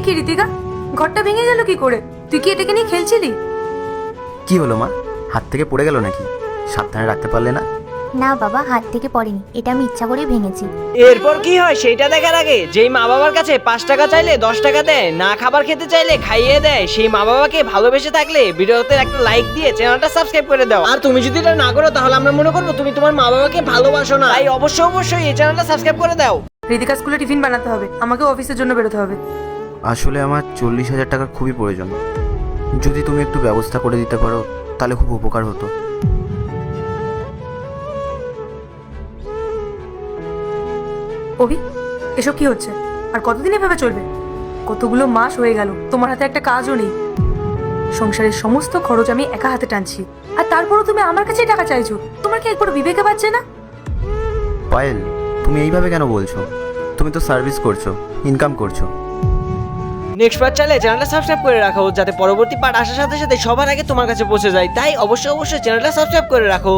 কি ঋতিকা, ঘরটা ভেঙে গেল কি করে? তুই কি এটাকে নিয়ে খেলছিলি? কি হলো মা, হাত থেকে পড়ে গেল নাকি? সাবধানে রাখতে পারলে না? না বাবা, হাত থেকে পড়েনি, এটা আমি ইচ্ছা করে ভেঙেছি। এরপর কি হয় সেটা দেখার আগে যেই মা বাবার কাছে 5 টাকা চাইলে 10 টাকা দেয়, না খাবার খেতে চাইলে খাইয়ে দেয়, সেই মা বাবাকে ভালোবেসে থাকলে ভিডিওতে একটা লাইক দিয়ে চ্যানেলটা সাবস্ক্রাইব করে দাও। আর তুমি যদি এটা না করো তাহলে আমরা মনে করবো তুমি তোমার মা বাবাকে ভালোবাসো না। তাই অবশ্যই এই চ্যানেলটা সাবস্ক্রাইব করে দাও। ঋতিকা স্কুলে টিফিন বানাতে হবে, আমাকে অফিসের জন্য বেরোতে হবে। আসলে আমার 40,000 টাকার খুবই প্রয়োজন। যদি তুমি একটু ব্যবস্থা করে দিতে পারো তাহলে খুব উপকার হতো। অভি, এসব কি হচ্ছে? আর কতদিন এভাবে চলবে? কতগুলো মাস হয়ে গেল, তোমার হাতে একটা কাজও নেই। সংসারের সমস্ত খরচ আমি একা হাতে টানছি, আর তারপরও তুমি আমার কাছে টাকা চাইছো। তোমার কি একবার বিবেকে পাচ্ছে না? পায়েল, তুমি এইভাবে কেন বলছো? তুমি তো সার্ভিস করছো, ইনকাম করছো। নেক্সট পার্ট চাইলে চ্যানেলটা সাবস্ক্রাইব করে রাখো, যাতে পরবর্তী পার্ট আসার সাথে সাথে সবার আগে তোমার কাছে পৌঁছে যায়। তাই অবশ্যই চ্যানেলটা সাবস্ক্রাইব করে রাখো।